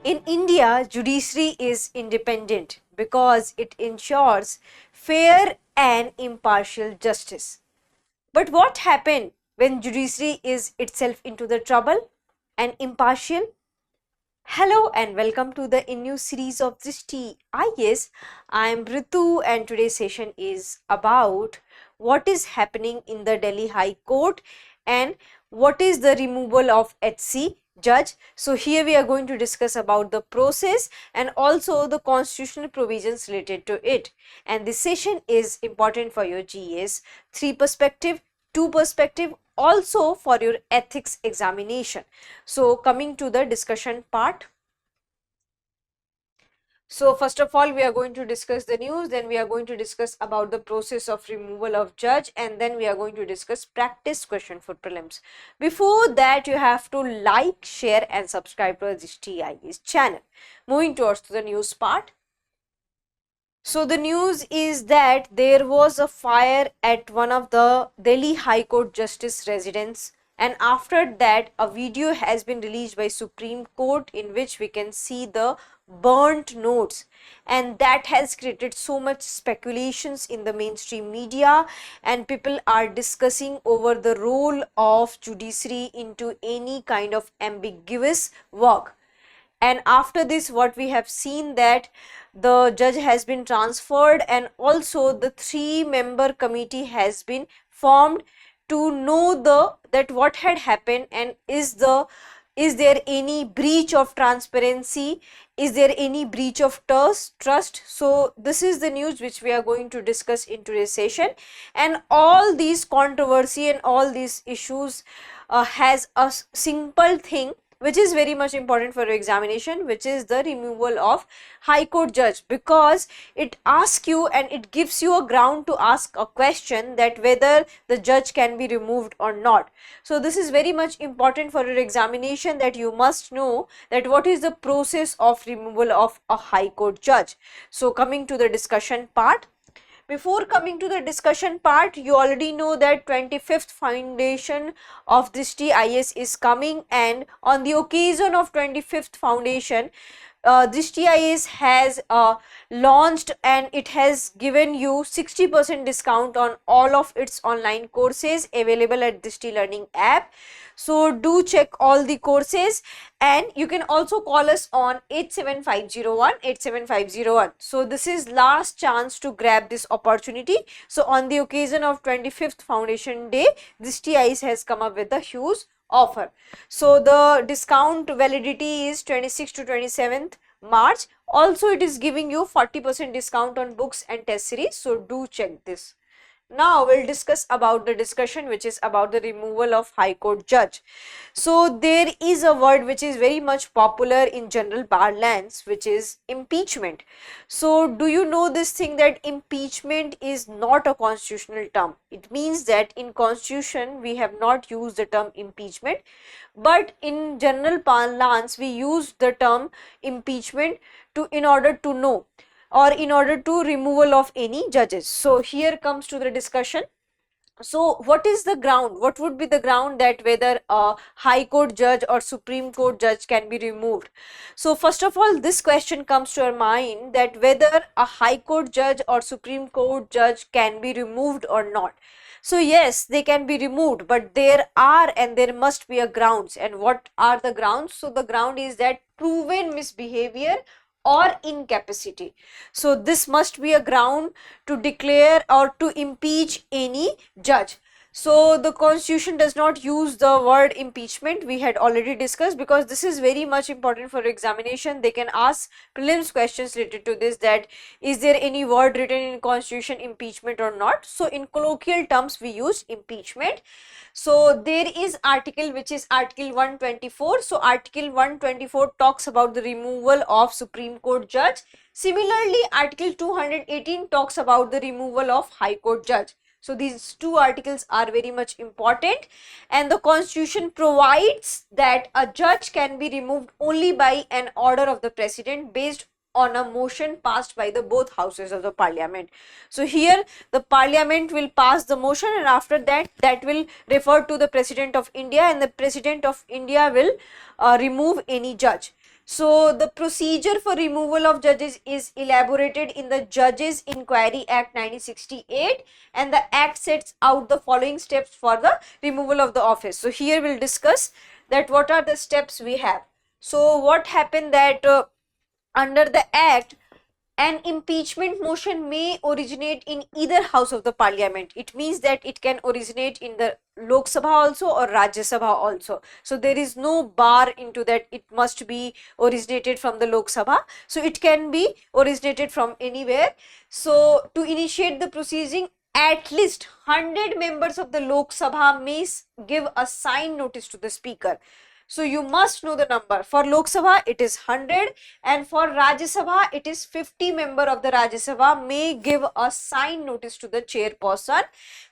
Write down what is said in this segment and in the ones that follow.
In India, judiciary is independent because it ensures fair and impartial justice. But what happens when judiciary is itself into the trouble and impartial? Hello and welcome to the new series of this TIS. I am Ritu and today's session is about what is happening in the Delhi High Court and what is the removal of HC judge. So here we are going to discuss about the process and also the constitutional provisions related to it. And this session is important for your GS 3 perspective, 2 perspective, also for your ethics examination. So coming to the discussion part. So first of all, we are going to discuss the news, then we are going to discuss about the process of removal of judge, and then we are going to discuss practice question for prelims. Before that, you have to like, share and subscribe to this TIS channel. Moving towards the news part. So the news is that there was a fire at one of the Delhi High Court Justice residence, and after that a video has been released by Supreme Court in which we can see the burnt notes, and that has created so much speculations in the mainstream media, and people are discussing over the role of judiciary into any kind of ambiguous work. And after this, what we have seen that the judge has been transferred and also the 3-member committee has been formed to know that what had happened and is there any breach of transparency, is there any breach of trust. So this is the news which we are going to discuss in today's session, and all these controversy and all these issues has a simple thing which is very much important for your examination, which is the removal of High Court judge, because it asks you and it gives you a ground to ask a question that whether the judge can be removed or not. So this is very much important for your examination, that you must know that what is the process of removal of a High Court judge. So coming to the discussion part. Before coming to the discussion part, you already know that 25th foundation of this TIS is coming, and on the occasion of 25th foundation, this TIS has launched and it has given you 60% discount on all of its online courses available at this Learning app. So do check all the courses, and you can also call us on 87501. So this is last chance to grab this opportunity. So on the occasion of 25th foundation day, this TIS has come up with a huge offer. So the discount validity is 26th to 27th March. Also it is giving you 40% discount on books and test series. So do check this. Now we'll discuss about the discussion which is about the removal of High Court judge. So there is a word which is very much popular in general parlance, which is impeachment. So do you know this thing that impeachment is not a constitutional term? It means that in constitution we have not used the term impeachment, but in general parlance we use the term impeachment in order to know, or in order to removal of any judges. So here comes to the discussion. So what is the ground? What would be the ground that whether a High Court judge or Supreme Court judge can be removed? So first of all, this question comes to our mind, that whether a High Court judge or Supreme Court judge can be removed or not. So yes, they can be removed, but there are and there must be a grounds. And what are the grounds? So the ground is that proven misbehavior or incapacity. So this must be a ground to declare or to impeach any judge. So the constitution does not use the word impeachment, we had already discussed, because this is very much important for examination. They can ask prelims questions related to this, that is there any word written in constitution impeachment or not. So in colloquial terms we use impeachment. So there is article which is article 124. So article 124 talks about the removal of Supreme Court judge. Similarly, article 218 talks about the removal of High Court judge. So these two articles are very much important, and the constitution provides that a judge can be removed only by an order of the president based on a motion passed by the both houses of the parliament. So here the parliament will pass the motion, and after that will refer to the President of India, and the President of India will remove any judge. So the procedure for removal of judges is elaborated in the Judges Inquiry Act 1968, and the act sets out the following steps for the removal of the office. So here we'll discuss that what are the steps we have. So what happened that under the act, an impeachment motion may originate in either house of the parliament. It means that it can originate in the Lok Sabha also or Rajya Sabha also. So there is no bar into that it must be originated from the Lok Sabha. So it can be originated from anywhere. So to initiate the proceeding, at least 100 members of the Lok Sabha may give a signed notice to the speaker. So you must know the number. For Lok Sabha it is 100, and for Rajya Sabha it is 50 member of the Rajya Sabha may give a signed notice to the chairperson.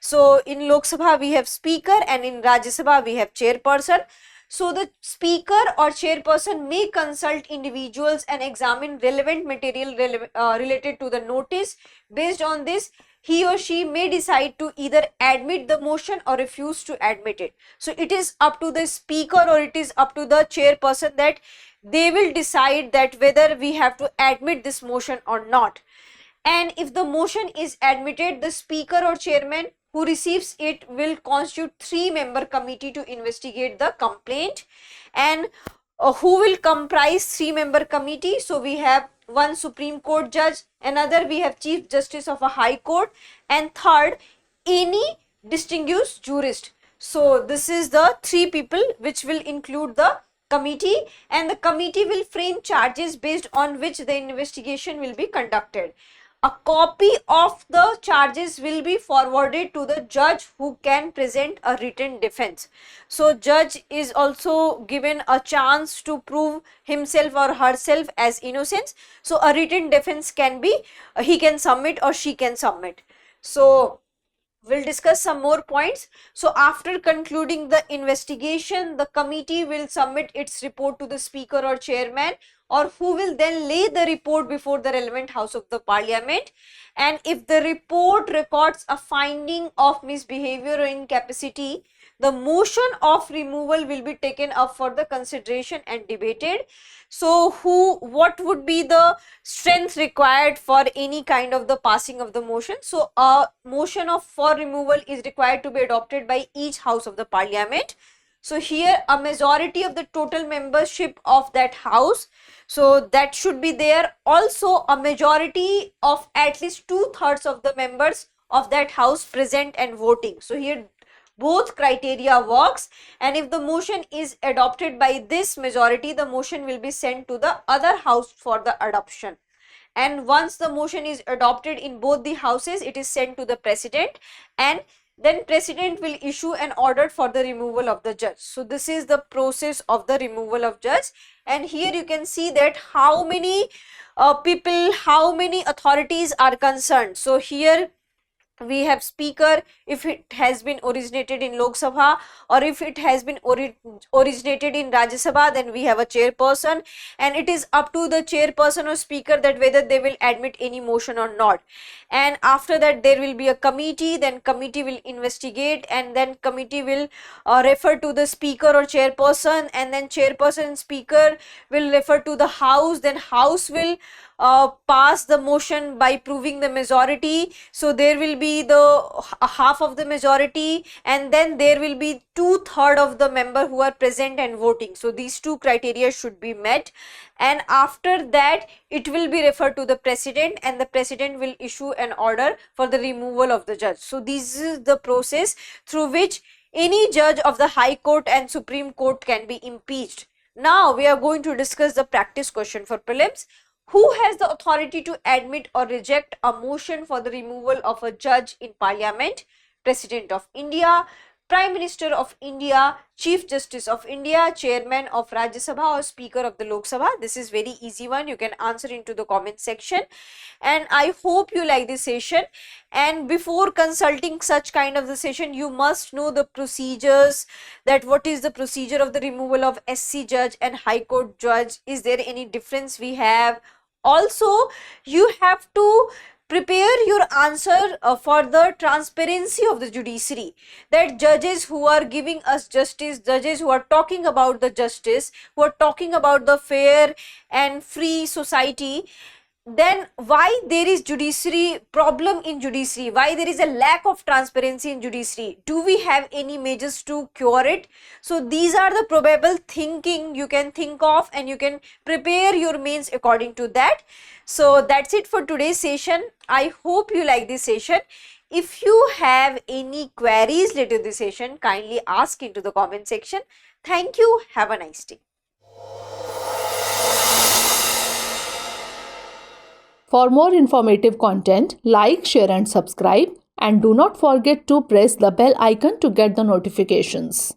So in Lok Sabha we have speaker, and in Rajya Sabha we have chairperson. So the speaker or chairperson may consult individuals and examine relevant material related to the notice. Based on this, he or she may decide to either admit the motion or refuse to admit it. So it is up to the speaker or it is up to the chairperson that they will decide that whether we have to admit this motion or not. And if the motion is admitted, the speaker or chairman who receives it will constitute 3-member committee to investigate the complaint. And who will comprise 3-member committee? So we have one Supreme Court judge, another we have Chief Justice of a High Court, and third any distinguished jurist. So this is the 3 people which will include the committee, and the committee will frame charges based on which the investigation will be conducted. A copy of the charges will be forwarded to the judge who can present a written defense. So judge is also given a chance to prove himself or herself as innocent. So a written defense can be, he can submit or she can submit. So we'll discuss some more points. So after concluding the investigation, the committee will submit its report to the speaker or chairman, or who will then lay the report before the relevant house of the parliament. And if the report records a finding of misbehavior or incapacity, the motion of removal will be taken up for the consideration and debated. So what would be the strength required for any kind of the passing of the motion? So a motion for removal is required to be adopted by each house of the parliament. So here a majority of the total membership of that house, so that should be there. Also a majority of at least 2/3 of the members of that house present and voting. So here both criteria works, and if the motion is adopted by this majority, the motion will be sent to the other house for the adoption. And once the motion is adopted in both the houses, it is sent to the president, and then president will issue an order for the removal of the judge. So this is the process of the removal of judge. And here you can see that how many people, how many authorities are concerned. So here we have speaker if it has been originated in Lok Sabha, or if it has been originated in Rajya Sabha, then we have a chairperson, and it is up to the chairperson or speaker that whether they will admit any motion or not. And after that there will be a committee, then committee will investigate, and then committee will refer to the speaker or chairperson, and then chairperson and speaker will refer to the house, then house will pass the motion by proving the majority. So there will be the half of the majority, and then there will be 2/3 of the member who are present and voting. So these 2 criteria should be met, and after that it will be referred to the president, and the president will issue an order for the removal of the judge. So this is the process through which any judge of the High Court and Supreme Court can be impeached. Now we are going to discuss the practice question for prelims. Who has the authority to admit or reject a motion for the removal of a judge in Parliament? President of India, Prime Minister of India, Chief Justice of India, Chairman of Rajya Sabha, or Speaker of the Lok Sabha. This is very easy one. You can answer into the comment section. And I hope you like this session. And before consulting such kind of the session, you must know the procedures, that what is the procedure of the removal of SC judge and High Court judge. Is there any difference we have? Also, you have to prepare your answer for the transparency of the judiciary, that judges who are giving us justice, judges who are talking about the justice, who are talking about the fair and free society, then why there is judiciary problem in judiciary, why there is a lack of transparency in judiciary, do we have any measures to cure it? So these are the probable thinking you can think of, and you can prepare your mains according to that. So that's it for today's session. I hope you like this session. If you have any queries related to this session, kindly ask into the comment section. Thank you. Have a nice day. For more informative content, like, share and subscribe, and do not forget to press the bell icon to get the notifications.